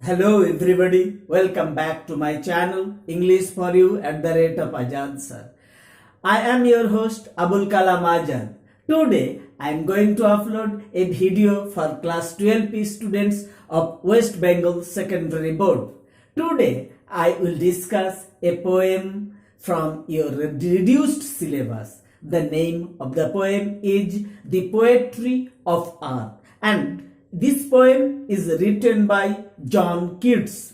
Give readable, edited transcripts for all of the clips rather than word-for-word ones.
Hello everybody, welcome back to my channel English for you at the rate of Ajad sir. I am your host Abul Kalam Ajad. Today I am going to upload a video for class 12P students of West Bengal Secondary Board. Today I will discuss a poem from your reduced syllabus. The name of the poem is The Poetry of Earth, and this poem is written by John Keats.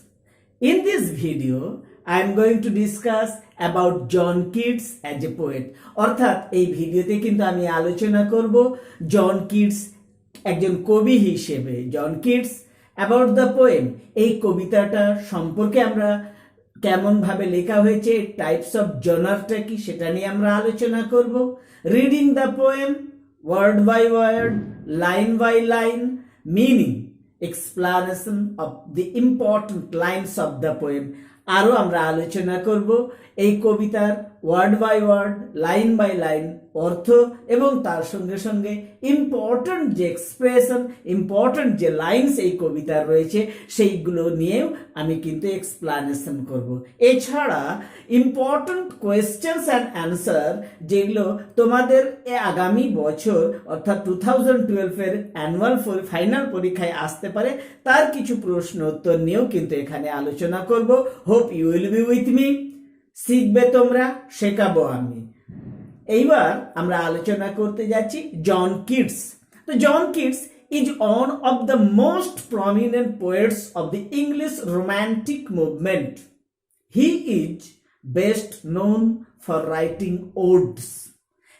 In this video, I am going to discuss about John Keats as a poet. অর্থাৎ এই ভিডিওতে কিন্তু আমি আলোচনা করব John Keats একজন কবি হিসেবে। John Keats about the poem, এই কবিতাটা সম্পর্কে আমরা কেমন ভাবে লেখা হয়েছে, টাইপস অফ জনারটা কি সেটা নিয়ে আমরা আলোচনা করব। Reading the poem word by word, line by line, meaning, explanation of the important lines of the poem আরো আমরা আলোচনা করব এই কবিতার word by word, line by line অর্থ এবং তার সঙ্গে সঙ্গে ইম্পর্টেন্ট যে এক্সপ্রেশন, ইম্পর্টেন্ট যে লাইনস এই কবিতার রয়েছে সেইগুলো নিয়েও আমি কিন্তু এক্সপ্লানেশন করব। এছাড়া ইম্পর্টেন্ট কোয়েশ্চেন্স অ্যান্ড অ্যান্সার যেগুলো তোমাদের আগামী বছর অর্থাৎ 2012-এর অ্যানুয়াল ফাইনাল পরীক্ষায় আসতে পারে তার কিছু প্রশ্ন উত্তর নিয়েও কিন্তু এখানে আলোচনা করব। Hope you will be with me. শিখবে তোমরা, শেখাবো আমি। এইবার আমরা আলোচনা করতে যাচ্ছি জন কিটস। তো John Keats is one of the most prominent poets of the English Romantic movement. He is best known for writing odes.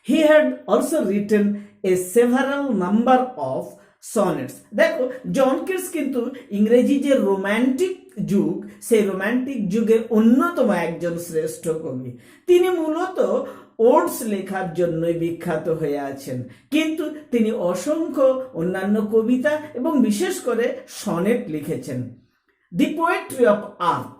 He had also written a several number of sonnets. দেখো John Keats কিন্তু ইংরেজি যে romantic যুগ, সেই romantic যুগের অন্যতম একজন শ্রেষ্ঠ কবি। তিনি মূলত ওডস লেখার জন্যই বিখ্যাত হয়ে আছেন, কিন্তু তিনি অসংখ্য অন্যান্য কবিতা এবং বিশেষ করে সনেট লিখেছেন। দি পোয়েট্রি অফ আর্থ,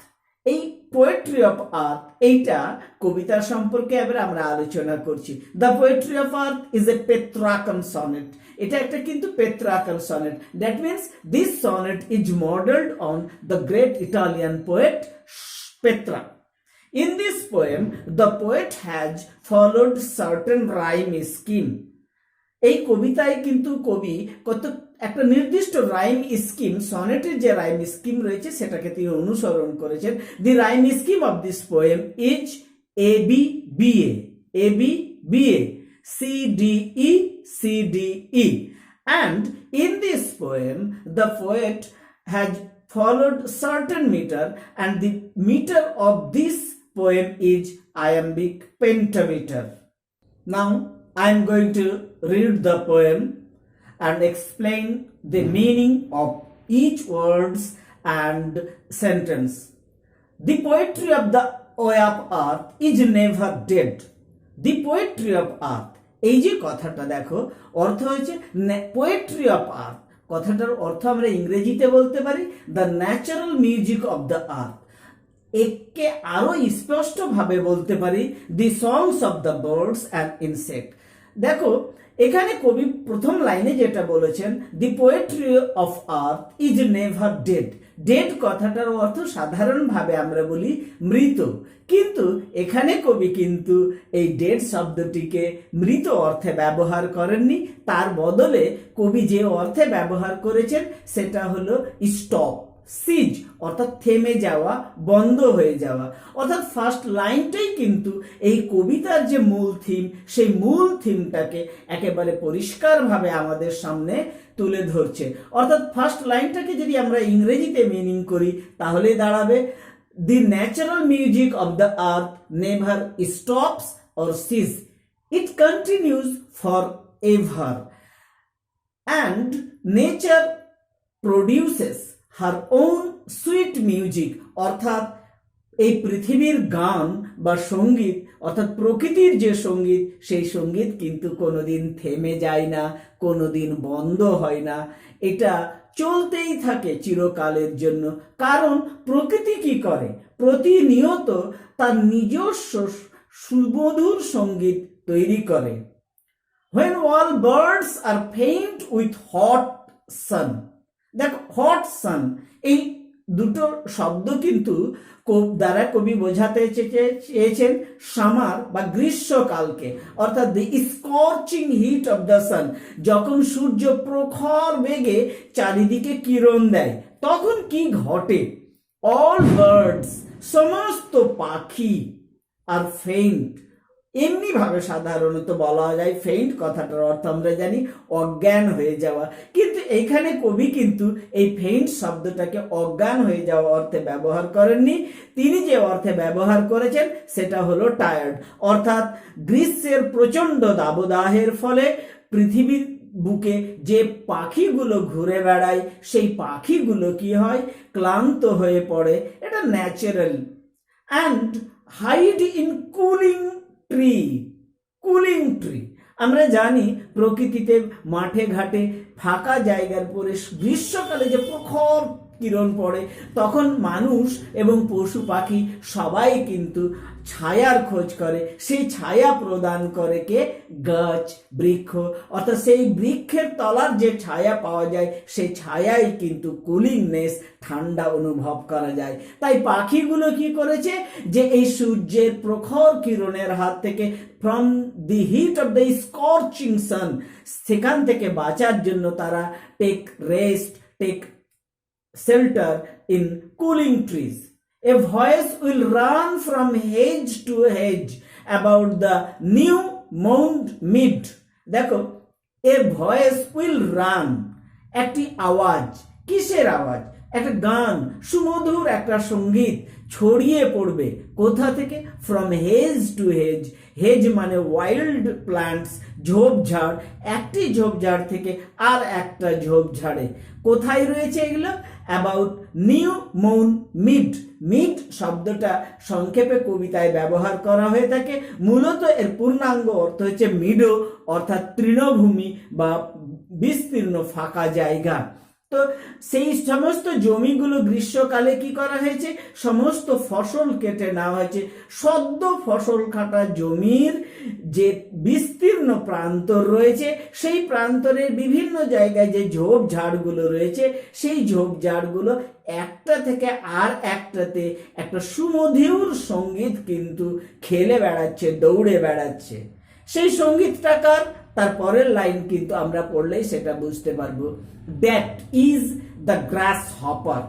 এই পোয়েট্রি অফ আর্থ এইটা কবিতা সম্পর্কে এবার আমরা আলোচনা করছি। The poetry of earth is a Petrarchan sonnet. এটা একটা কিন্তু Petrarchan sonnet. That means this sonnet is modelled on the great Italian poet Petrarch. In this poem, the poet has followed certain rhyme scheme. এই কবিতায় কিন্তু কবি একটা নির্দিষ্ট rhyme scheme, সনেটের যে রাইম স্কিম রয়েছে সেটাকে তিনি অনুসরণ করেছেন। The rhyme scheme of this poem is A B B A B B A C D E C D E, and in this poem the poet has followed certain meter, and the meter of this poem is iambic pentameter. Now I am going to read the poem and explain the meaning of each words and sentence. The poetry of the way of earth is never dead. The poetry of earth, এই যে কথাটা দেখো অর্থ হচ্ছে poetry of আর্থ। কথাটার অর্থ আমরা ইংরেজিতে বলতে পারি the natural music of the earth. একে আরো স্পষ্টভাবে বলতে পারি the songs of the birds and insect. দেখো এখানে কবি প্রথম লাইনে যেটা বলেছেন, the poetry of earth is never dead. Dead কথাটার অর্থ সাধারণভাবে আমরা বলি মৃত, কিন্তু এখানে কবি কিন্তু এই ডেড শব্দটিকে মৃত অর্থে ব্যবহার করেননি। তার বদলে কবি যে অর্থে ব্যবহার করেছেন সেটা হলো স্টপ, সিজ অর্থাৎ থেমে যাওয়া, বন্ধ হয়ে যাওয়া। অর্থাৎ ফার্স্ট লাইনটাই কিন্তু এই কবিতার যে মূল থিম, সেই মূল থিমটাকে একেবারে পরিষ্কারভাবে আমাদের সামনে তুলে ধরছে। অর্থাৎ ফার্স্ট লাইনটাকে যদি আমরা ইংরেজিতে মিনিং করি তাহলে দাঁড়াবে the natural music of the earth never stops or cease, it continues for ever, and nature produces her own sweet music. অর্থাৎ এই পৃথিবীর গান বা সঙ্গীত, অর্থাৎ প্রকৃতির যে সঙ্গীত, সেই সঙ্গীত কিন্তু কোনোদিন থেমে যায় না, কোনোদিন বন্ধ হয় না, এটা চলতেই থাকে চিরকালের জন্য। কারণ প্রকৃতি কি করে, প্রতিনিয়ত তার নিজস্ব সুমধুর সঙ্গীত তৈরি করে। When all birds are faint with hot sun, দেখো হট সান, এই দুটো শব্দ কিন্তু দ্বারা কবি বোঝাতে চেয়েছেন সামার বা গ্রীষ্মকালকে, অর্থাৎ the scorching heat of the sun. যখন সূর্য প্রখর বেগে চারিদিকে কিরণ দেয় তখন কি ঘটে? অল বার্ডস, সমস্ত পাখি, আর ফেইন্ট, এমনি ভাবে সাধারণত বলা যায় ফেইন্ট কথাটার অর্থ আমরা জানি অজ্ঞান হয়ে যাওয়া, কিন্তু এখানে কবি কিন্তু এই ফেইন্ট শব্দটাকে অজ্ঞান হয়ে যাওয়া অর্থে ব্যবহার করেননি। তিনি যে অর্থে ব্যবহার করেছেন সেটা হলো টায়ার্ড, অর্থাৎ গ্রীষ্মের প্রচন্ড দাবদাহের ফলে পৃথিবীর বুকে যে পাখিগুলো ঘুরে বেড়ায় সেই পাখিগুলো কি হয়, ক্লান্ত হয়ে পড়ে। এটা natural. And hide in cooling tree, cooling tree, আমরা জানি প্রকৃতিতে মাঠে ঘাটে ফাঁকা জায়গার পরে গ্রীষ্মকালে যে প্রখর কিরণ পড়ে তখন মানুষ এবং পশু পাখি সবাই কিন্তু ছায়ার খোঁজ করে। সেই ছায়া প্রদান করে কে? গাছ, বৃক্ষ, অর্থাৎ সেই বৃক্ষের তলার যে ছায়া পাওয়া যায় সেই ছায়াই কিন্তু কুলিংনেস, ঠান্ডা অনুভব করা যায়। তাই পাখিগুলো কি করেছে যে এই সূর্যের প্রখর কিরণের হাত থেকে, from the heat of the scorching sun, সেখান থেকে বাঁচার জন্য তারা take rest, take shelter in cooling trees. A voice will run from hedge to hedge about the new mound mead. দেখো, a voice will run, একটি আওয়াজ, কিসের আওয়াজ? একটা গান, সুমধুর একটা সঙ্গীত ছড়িয়ে পড়বে কোথা থেকে? From hedge to hedge. Hedge মানে ওয়াইল্ড প্ল্যান্টস, ঝোপঝাড়, একটি ঝোপঝাড় থেকে আর একটা ঝোপঝাড়ে। কোথায় রয়েছে এগুলো? অ্যাবাউট নিউ মৌন মিড। মিড শব্দটা সংক্ষেপে কবিতায় ব্যবহার করা হয়ে থাকে, মূলত এর পূর্ণাঙ্গ অর্থ হচ্ছে মিডো, অর্থাৎ তৃণভূমি বা বিস্তীর্ণ ফাঁকা জায়গা। তো সেই সমস্ত জমিগুলো গ্রীষ্মকালে কি করা হয়েছে? সমস্ত ফসল কেটে নেওয়া হয়েছে। সদ্য ফসল কাটা জমির যে বিস্তীর্ণ প্রান্তর রয়েছে সেই প্রান্তরের বিভিন্ন জায়গায় যে ঝোপঝাড়গুলো রয়েছে সেই ঝোপঝাড়গুলো একটা থেকে আর একটাতে একটা সুমধুর সঙ্গীত কিন্তু খেলে বেড়াচ্ছে, দৌড়ে বেড়াচ্ছে। সেই সঙ্গীতটা কার? তার পরের লাইন কিন্তু আমরা পড়লেই সেটা বুঝতে পারবো। That is the grass hopper.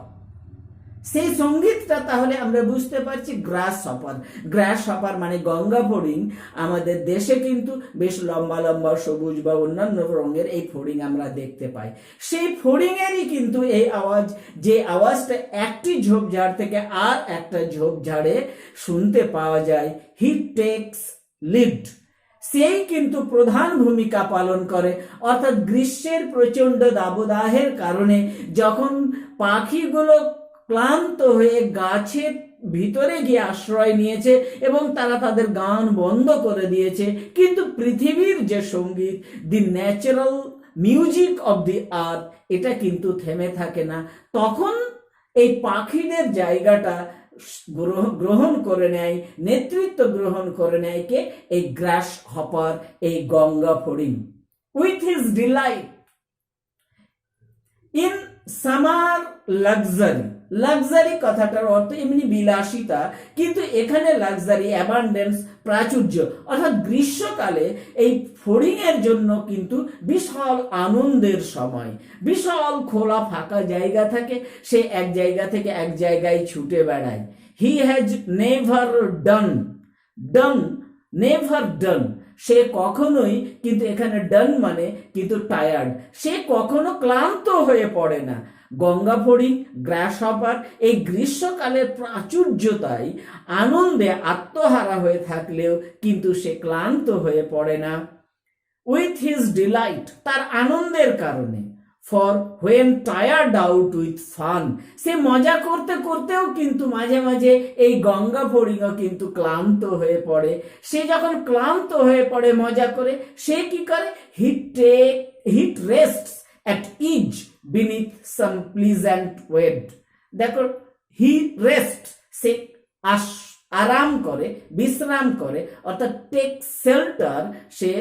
সেই সঙ্গীতটা তাহলে আমরা বুঝতে পারছি গ্রাস হপার। গ্রাস হপার মানে গঙ্গা ফড়িং। আমাদের দেশে কিন্তু বেশ লম্বা লম্বা সবুজ বা অন্যান্য রঙের এই ফড়িং আমরা দেখতে পাই। সেই ফড়িংয়েরই কিন্তু এই আওয়াজ, যে আওয়াজটা একটি ঝোপঝাড় থেকে আর একটা ঝোপঝাড়ে শুনতে পাওয়া যায়। হি টেকস লিড, সেই কিন্তু প্রধান ভূমিকা পালন করে। অর্থাৎ গ্রীষ্মের প্রচন্ড দাবদাহের কারণে যখন পাখিগুলো ক্লান্ত হয়ে গাছের ভিতরে গিয়ে আশ্রয় নিয়েছে এবং তারা তাদের গান বন্ধ করে দিয়েছে, কিন্তু পৃথিবীর যে সঙ্গীত, দি ন্যাচারাল মিউজিক অব দি আর্থ, এটা কিন্তু থেমে থাকে না। তখন এই পাখিদের জায়গাটা গ্রহণ করে নেয়, নেতৃত্ব গ্রহণ করে নেয় কে? এই গ্রাস হপার, এই গঙ্গা ফড়িং। With his delight in summer luxury. Luxury কথাটার অর্থ এমনি বিলাসিতা, কিন্তু এখানে লাক্সারি, অ্যাবান্ডেন্স, প্রাচুর্য, অর্থাৎ গ্রীষ্মকালে এই ফড়িং এর জন্য কিন্তু বিশাল আনন্দের সময়। বিশাল খোলা ফাঁকা জায়গা থাকে, সে এক জায়গা থেকে এক জায়গায় ছুটে বেড়ায়। He has never done, done, never done, সে কখনোই, কিন্তু এখানে ডান মানে কিন্তু টায়ার্ড, সে কখনো ক্লান্ত হয়ে পড়ে না। গঙ্গা ফড়িং, গ্রাস হপার এই গ্রীষ্মকালের প্রাচুর্যতায় আনন্দে আত্মহারা হয়ে থাকলেও কিন্তু সে ক্লান্ত হয়ে পড়ে না। উইথ হিজ ডিলাইট, তার আনন্দের কারণে। For when tired out with fun, সে মজা করতে করতেও কিন্তু মাঝে মাঝে এই গঙ্গা ফড়িংও কিন্তু ক্লান্ত হয়ে পড়ে। সে যখন ক্লান্ত হয়ে পড়ে মজা করে, সে কি করে? He rests at each beneath some pleasant wed. দেখো, হি রেস্ট, সে আরাম করে, বিশ্রাম করে, অর্থাৎ টেক শেল্টার, সে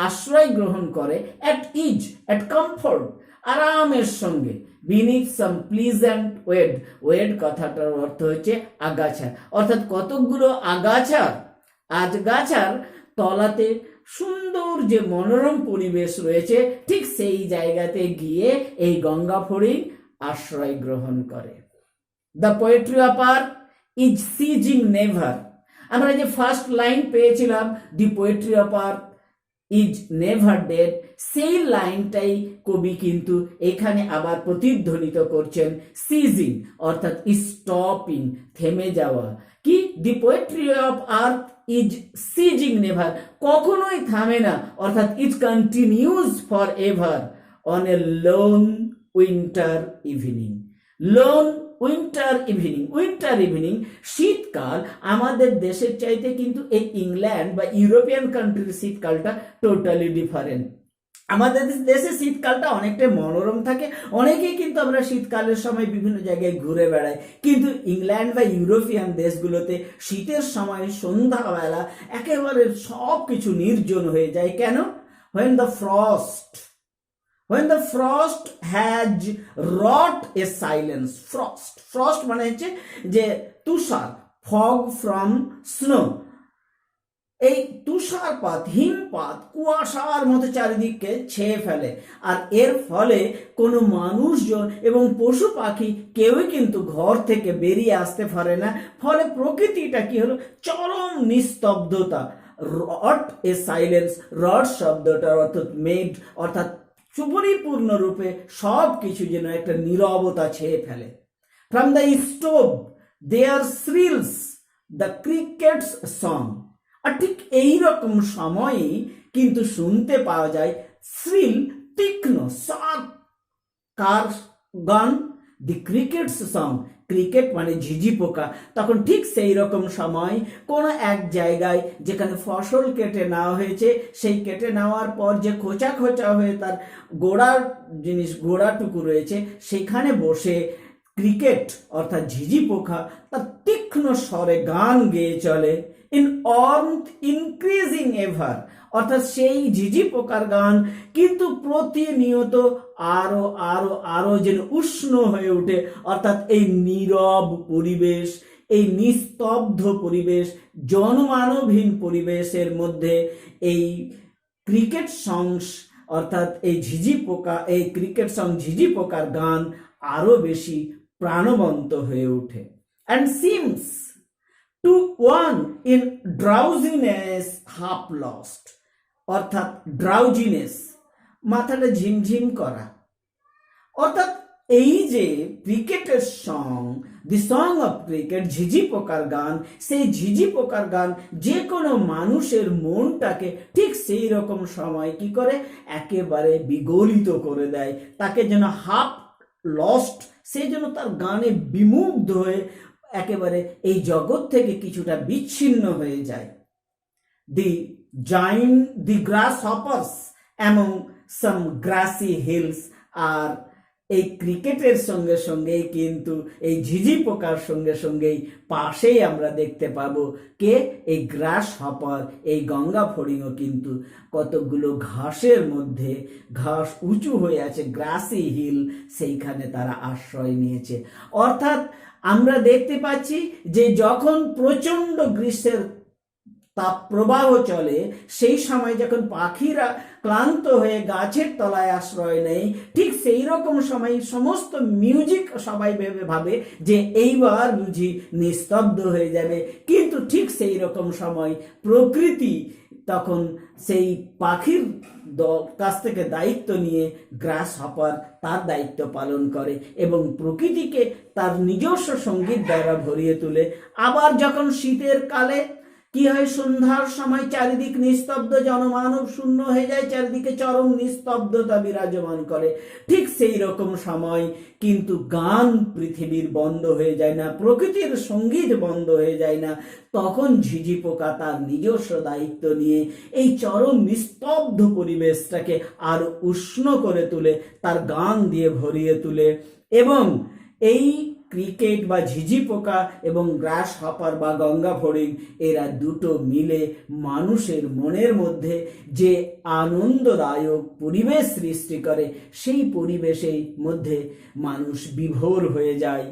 আশ্রয় গ্রহণ করে, at each, at comfort, আরামের সঙ্গে, বিনিথ সাম প্লিজেন্ট ওয়েড, ওয়েড কথাটার অর্থ হচ্ছে আগাছা, অর্থাৎ কতকগুলো আগাছার তলাতে সুন্দর যে মনোরম পরিবেশ রয়েছে, ঠিক সেই জায়গাতে গিয়ে এই গঙ্গা ফড়িং আশ্রয় গ্রহণ করে। The poetry of earth is ceasing never, আমরা যে ফার্স্ট লাইন পেয়েছিলাম the poetry of earth is never dead, সেই লাইনটাই কবি কিন্তু এখানে আবার প্রতিধ্বনিত করছেন। সিজিং অর্থাৎ স্টপিং, থেমে যাওয়া। কি? The poetry of earth is ceasing never, কখনোই থামে না, অর্থাৎ it continues for ever on a lone winter evening. Lone winter evening, শীতকাল আমাদের দেশের চাইতে কিন্তু এই ইংল্যান্ড বা ইউরোপিয়ান কান্ট্রির শীতকালটা টোটালি ডিফারেন্ট। আমাদের দেশে শীতকালটা অনেকটাই মনোরম থাকে, অনেকেই কিন্তু আমরা শীতকালের সময় বিভিন্ন জায়গায় ঘুরে বেড়াই, কিন্তু ইংল্যান্ড বা ইউরোপিয়ান দেশগুলোতে শীতের সময় সন্ধ্যাবেলা একেবারে সব কিছু নির্জন হয়ে যায়। কেন? when the frost has wrought a silence, frost মানে হচ্ছে যে তুষার, fog from snow, এই তুষারপাত, হিমপাত কুয়াশার মতো চারিদিককে ছেয়ে ফেলে, আর এর ফলে কোনো মানুষজন এবং পশু পাখি কেউই কিন্তু ঘর থেকে বেরিয়ে আসতে পারে না। ফলে প্রকৃতিটা কি হলো? চরম নিস্তব্ধতা, রট এ সাইলেন্স, রট শব্দটা অর্থাৎ মেড, অর্থাৎ পরিপূর্ণ রূপে সব কিছু যেন একটা নীরবতা ছেয়ে ফেলে। From the stove there shrills the cricket's song, আর ঠিক এইরকম সময়ই কিন্তু শুনতে পাওয়া যায় শ্রিল, তীক্ষ্ণ, শার্প কার গান, দি ক্রিকেটস সং, ক্রিকেট মানে ঝিঝি পোকা। তখন ঠিক সেই রকম সময় কোনো এক জায়গায় যেখানে ফসল কেটে নেওয়া হয়েছে, সেই কেটে নেওয়ার পর যে খোঁচা খোঁচা হয়ে তার গোড়াটুকু রয়েছে, সেখানে বসে ক্রিকেট অর্থাৎ ঝিঝি পোকা তার তীক্ষ্ণ স্বরে গান গেয়ে চলে। ইন warmth increasing ever, অর্থাৎ সেই ঝিঝি পোকার গান কিন্তু প্রতিনিয়ত আরো আরো আরো যেন উষ্ণ হয়ে ওঠে, অর্থাৎ এই নীরব পরিবেশ, এই নিস্তব্ধ পরিবেশ, জনমানবহীন পরিবেশের মধ্যে এই ক্রিকেট সংস অর্থাৎ এই ঝিঝি পোকা, এই ক্রিকেট সং ঝিঝি পোকার গান আরো বেশি প্রাণবন্ত হয়ে ওঠে। And seems to one in drowsiness half lost, অর্থাৎ ড্রাউজিনেস মাথাটা ঝিমঝিম করা, অর্থাৎ এই যে ক্রিকেটের song, the song of cricket, ঝিঝি পোকার গান, সেই ঝিঝি পোকার গান যে কোনো মানুষের মনটাকে ঠিক সেই রকম সময় কি করে একেবারে বিগলিত করে দেয়, তাকে যেন হাফ লস্ট, সেই জন্য তার গানে বিমুগ্ধ হয়ে একেবারে এই জগৎ থেকে কিছুটা বিচ্ছিন্ন হয়ে যায়। দি গ্রাস হপার্স অ্যামং সাম গ্রাসি হিলস, আর এই ক্রিকেটের সঙ্গে সঙ্গেই কিন্তু এই ঝিঝি পোকার সঙ্গে সঙ্গেই পাশেই আমরা দেখতে পাবো কে? এই গ্রাস হপার, এই গঙ্গা ফড়িংও কিন্তু কতগুলো ঘাসের মধ্যে, ঘাস উঁচু হয়ে আছে, গ্রাসি হিল, সেইখানে তারা আশ্রয় নিয়েছে। অর্থাৎ আমরা দেখতে পাচ্ছি যে যখন প্রচণ্ড গ্রীষ্মের তাপ প্রবাহ চলে, সেই সময় যখন পাখিরা ক্লান্ত হয়ে গাছের তলায় আশ্রয় নেয়, ঠিক সেই রকম সময় সমস্ত মিউজিক সবাই ভাবে যে এইবার বুঝি নিস্তব্ধ হয়ে যাবে, কিন্তু ঠিক সেই রকম সময় প্রকৃতি তখন সেই পাখির কাছ থেকে দায়িত্ব নিয়ে গ্রাস হপার তার দায়িত্ব পালন করে এবং প্রকৃতিকে তার নিজস্ব সঙ্গীত দ্বারা ভরিয়ে তোলে। আবার যখন শীতের কালে কি হয়, সন্ধ্যার সময় চারিদিক নিস্তব্ধ, জনমানব শূন্য হয়ে যায়, চারিদিকে চরম নিস্তব্ধতা বিরাজমান করে, ঠিক সেই রকম সময় কিন্তু গান পৃথিবীর বন্ধ হয়ে যায় না, প্রকৃতির সঙ্গীত বন্ধ হয়ে যায় না। তখন ঝিঝি পোকা তার নিজস্ব দায়িত্ব নিয়ে এই চরম নিস্তব্ধ পরিবেশটাকে আরো উষ্ণ করে তুলে, তার গান দিয়ে ভরিয়ে তুলে এবং এই ক্রিকেট বা ঝিঝি পোকা এবং গ্রাস হপার বা গঙ্গা ফড়িং এরা দুটো মিলে মানুষের মনের মধ্যে যে আনন্দদায়ক পরিবেশ সৃষ্টি করে, সেই পরিবেশের মধ্যে মানুষ বিভোর হয়ে যায়।